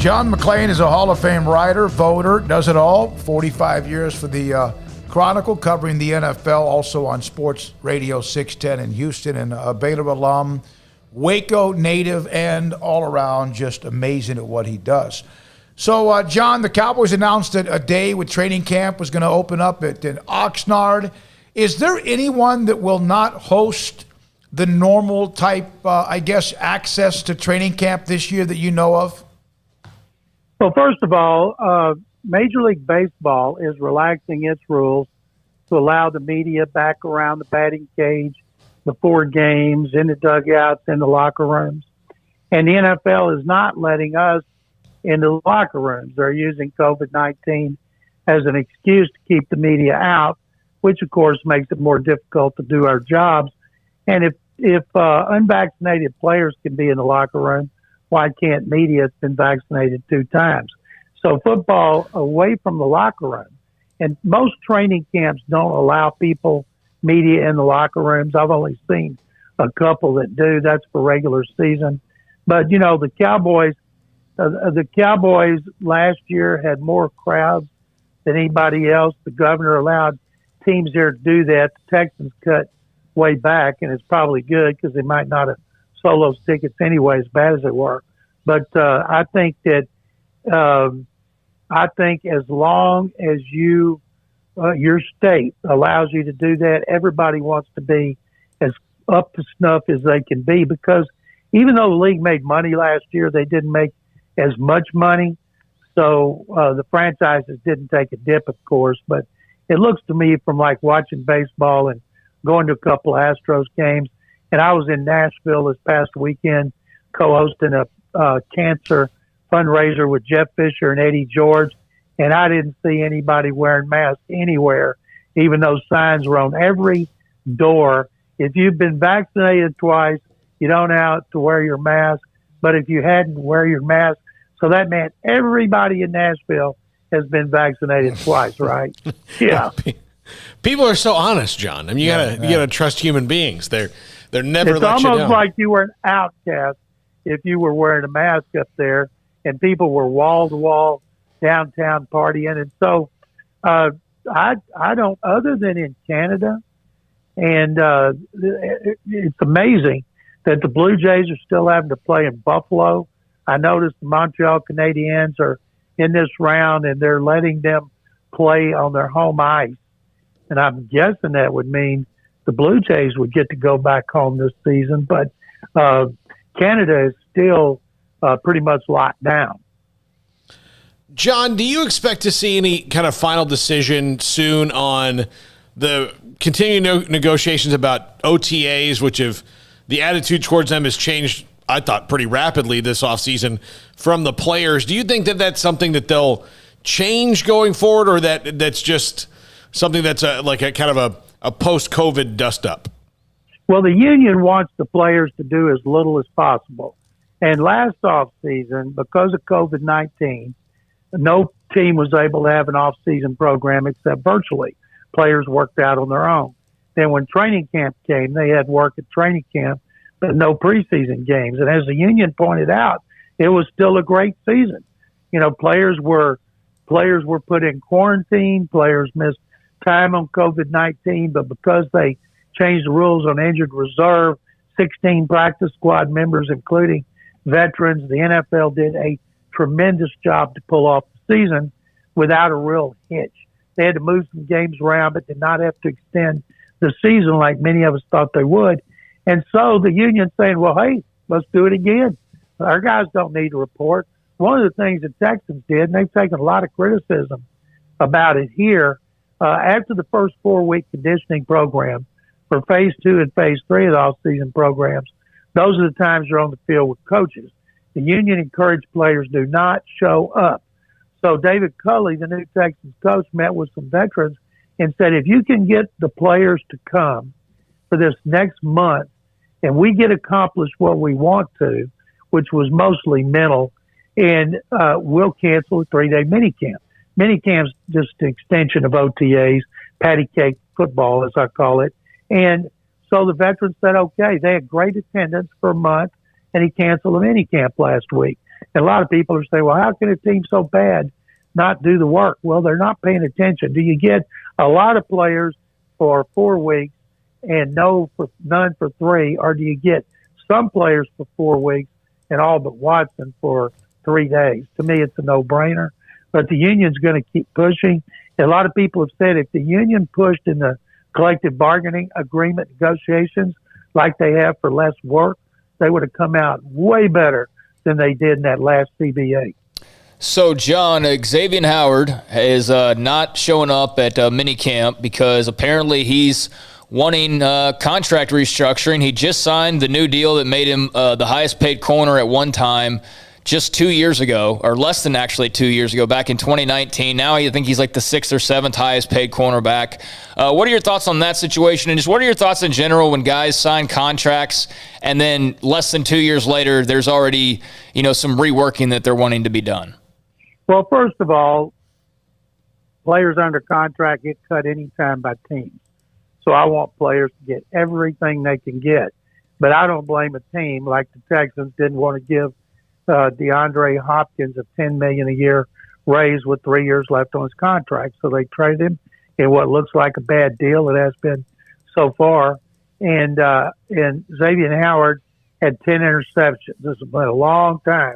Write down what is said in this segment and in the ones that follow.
John McClain is a Hall of Fame writer, voter, does it all. 45 years for the Chronicle, covering the NFL, also on Sports Radio 610 in Houston, and a Baylor alum, Waco native, and all around just amazing at what he does. So, John, the Cowboys announced that a day with training camp was going to open up in Oxnard. Is there anyone that will not host the normal type, access to training camp this year that you know of? Well, first of all, Major League Baseball is relaxing its rules to allow the media back around the batting cage before games, in the dugouts, in the locker rooms. And the NFL is not letting us in the locker rooms. They're using COVID-19 as an excuse to keep the media out, which, of course, makes it more difficult to do our jobs. And if unvaccinated players can be in the locker room, why can't media that's been vaccinated 2 times? So football away from the locker room. And most training camps don't allow media in the locker rooms. I've only seen a couple that do. That's for regular season. But, the Cowboys last year had more crowds than anybody else. The governor allowed teams there to do that. The Texans cut way back, and it's probably good because they might not have sold those tickets anyway, as bad as they were. But I think that as long as your state allows you to do that, everybody wants to be as up to snuff as they can be, because even though the league made money last year, they didn't make as much money. So the franchises didn't take a dip, of course. But it looks to me, from like watching baseball and going to a couple of Astros games, and I was in Nashville this past weekend co-hosting a cancer fundraiser with Jeff Fisher and Eddie George, and I didn't see anybody wearing masks anywhere, even though signs were on every door. If you've been vaccinated twice, you don't have to wear your mask, but if you hadn't, wear your mask. So that meant everybody in Nashville has been vaccinated twice, right? Yeah. People are so honest, John. I mean, you gotta trust human beings. They're never It's let you down. almost like you were an outcast if you were wearing a mask up there, and people were wall to wall downtown partying. And so I don't, other than in Canada, and it's amazing that the Blue Jays are still having to play in Buffalo. I noticed the Montreal Canadiens are in this round, and they're letting them play on their home ice. And I'm guessing that would mean the Blue Jays would get to go back home this season. But Canada is still pretty much locked down. John, do you expect to see any kind of final decision soon on the continuing negotiations about OTAs, which the attitude towards them has changed, I thought, pretty rapidly this offseason from the players? Do you think that that's something that they'll change going forward, or that's just something that's like a kind of a post-COVID dust-up? Well, the union wants the players to do as little as possible. And last offseason, because of COVID-19, no team was able to have an off-season program except virtually. Players worked out on their own. Then when training camp came, they had work at training camp, but no preseason games. And as the union pointed out, it was still a great season. Players were put in quarantine. Players missed time on COVID-19, but because they changed the rules on injured reserve, 16 practice squad members, including veterans, the NFL did a tremendous job to pull off the season without a real hitch. They had to move some games around, but did not have to extend the season like many of us thought they would. And so the union's saying, well, hey, let's do it again. Our guys don't need to report. One of the things the Texans did, and they've taken a lot of criticism about it here, after the first 4-week conditioning program for phase 2 and phase 3 of the off-season programs, those are the times you're on the field with coaches. The union encouraged players do not show up. So David Culley, the new Texans coach, met with some veterans and said, if you can get the players to come for this next month and we get accomplished what we want to, which was mostly mental, and we'll cancel a 3-day minicamp. Minicamp's just an extension of OTAs, patty cake football, as I call it. And so the veterans said, okay, they had great attendance for a month, and he canceled a minicamp last week. And a lot of people are saying, well, how can a team so bad not do the work? Well, they're not paying attention. Do you get a lot of players for 4 weeks and none for 3, or do you get some players for 4 weeks and all but Watson for 3 days? To me, it's a no-brainer. But the union's going to keep pushing. A lot of people have said if the union pushed in the collective bargaining agreement negotiations like they have for less work, they would have come out way better than they did in that last CBA. So, John, Xavier Howard is not showing up at minicamp because apparently he's wanting contract restructuring. He just signed the new deal that made him the highest paid corner at one time just 2 years ago, or less than actually 2 years ago, back in 2019. Now I think he's like the 6th or 7th highest paid cornerback. What are your thoughts on that situation? And just what are your thoughts in general when guys sign contracts and then less than 2 years later, there's already, some reworking that they're wanting to be done? Well, first of all, players under contract get cut anytime by teams. So I want players to get everything they can get. But I don't blame a team like the Texans didn't want to give DeAndre Hopkins a $10 million a year raise with 3 years left on his contract. So they traded him in what looks like a bad deal. It has been so far. And Xavier Howard had 10 interceptions. This has been a long time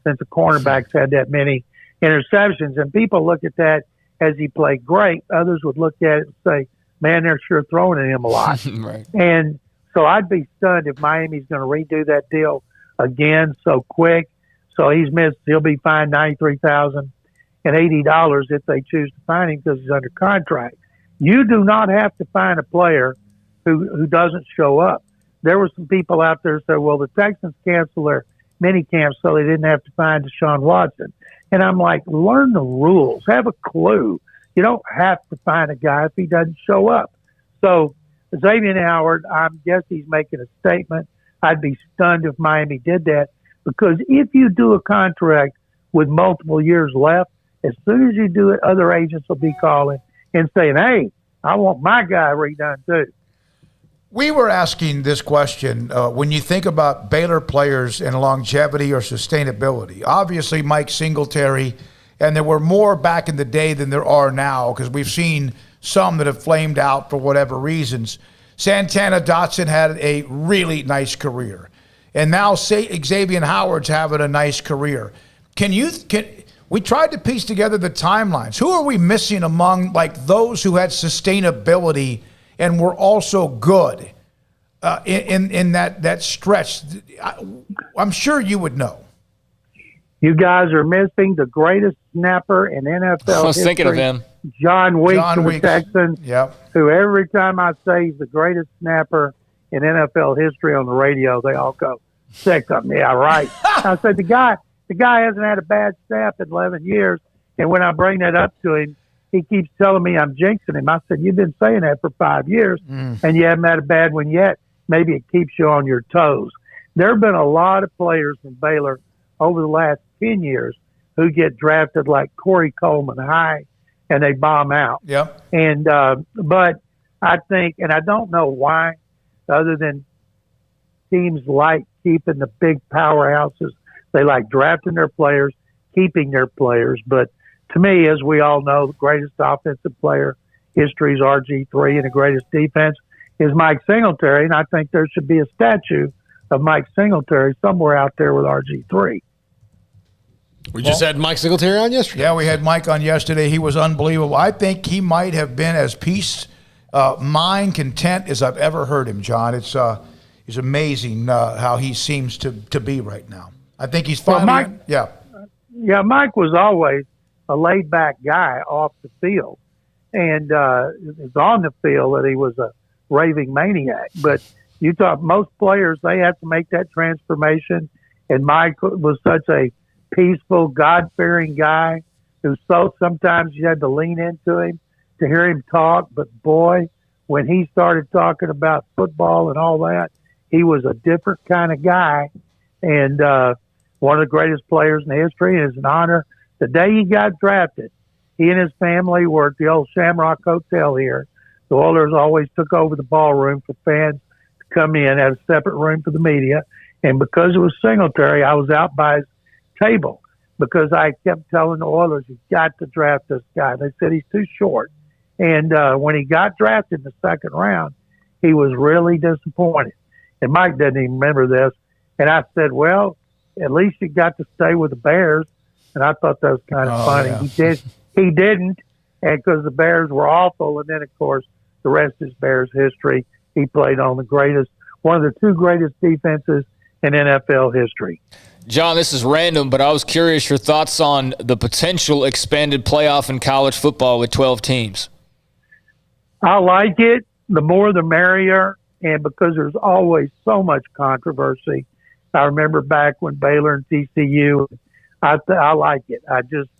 since the cornerbacks had that many interceptions. And people look at that as he played great. Others would look at it and say, man, they're sure throwing at him a lot. Right. And so I'd be stunned if Miami's going to redo that deal again so quick. So he'll be fined $93,080 if they choose to fine him because he's under contract. You do not have to fine a player who doesn't show up. There were some people out there who said, well, the Texans canceled their mini camps so they didn't have to fine Deshaun Watson. And I'm like, learn the rules. Have a clue. You don't have to fine a guy if he doesn't show up. So Xavier Howard, I guess he's making a statement. I'd be stunned if Miami did that, because if you do a contract with multiple years left, as soon as you do it, other agents will be calling and saying, hey, I want my guy redone too. We were asking this question when you think about Baylor players and longevity or sustainability. Obviously, Mike Singletary, and there were more back in the day than there are now because we've seen some that have flamed out for whatever reasons. Santana Dotson had a really nice career. And now Xavier Howard's having a nice career. We tried to piece together the timelines. Who are we missing among like those who had sustainability and were also good in that stretch? I'm sure you would know. You guys are missing the greatest snapper in NFL I was history, thinking of him. John Weeks of the Texans, Yep. who every time I say he's the greatest snapper in NFL history on the radio, they all go, SicEm. Yeah, right. I said, the guy hasn't had a bad snap in 11 years. And when I bring that up to him, he keeps telling me I'm jinxing him. I said, you've been saying that for 5 years, and you haven't had a bad one yet. Maybe it keeps you on your toes. There have been a lot of players from Baylor over the last 10 years who get drafted like Corey Coleman high, and they bomb out. Yep. And but I think, and I don't know why, other than teams like keeping the big powerhouses. They like drafting their players, keeping their players. But to me, as we all know, the greatest offensive player history is RG3, and the greatest defense is Mike Singletary. And I think there should be a statue of Mike Singletary somewhere out there with RG3. We just had Mike Singletary on yesterday. Yeah, we had Mike on yesterday. He was unbelievable. I think he might have been as mind content as I've ever heard him, John. It's amazing how he seems to be right now. I think he's finally. Well, Mike was always a laid-back guy off the field, and it's on the field that he was a raving maniac. But you talk, most players, they have to make that transformation, and Mike was such a peaceful, God-fearing guy who sometimes you had to lean into him to hear him talk. But boy, when he started talking about football and all that, he was a different kind of guy, and one of the greatest players in history. And it's an honor. The day he got drafted, he and his family were at the old Shamrock Hotel here. The Oilers always took over the ballroom for fans to come in, had a separate room for the media. And because it was Singletary, I was out by his table because I kept telling the Oilers, "You got to draft this guy." They said he's too short, and when he got drafted in the second round, he was really disappointed. And Mike doesn't even remember this. And I said, "Well, at least you got to stay with the Bears." And I thought that was kind of funny. Yeah. He didn't, and because the Bears were awful. And then, of course, the rest is Bears history. He played on one of the two greatest defenses in NFL history. John, this is random, but I was curious your thoughts on the potential expanded playoff in college football with 12 teams. I like it. The more the merrier. And because there's always so much controversy. I remember back when Baylor and TCU, I like it.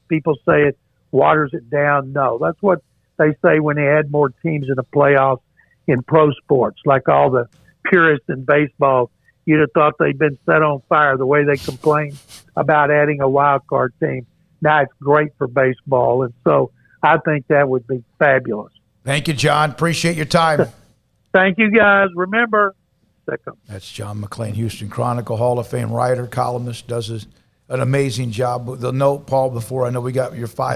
People say it waters it down. No, that's what they say when they add more teams in the playoffs in pro sports, like all the purists in baseball. You'd have thought they'd been set on fire the way they complain about adding a wild card team. Now it's great for baseball, and so I think that would be fabulous. Thank you, John. Appreciate your time. Thank you, guys. Remember, SicEm. That's John McClain, Houston Chronicle Hall of Fame writer, columnist, does an amazing job. The note, Paul, before I know we got your 5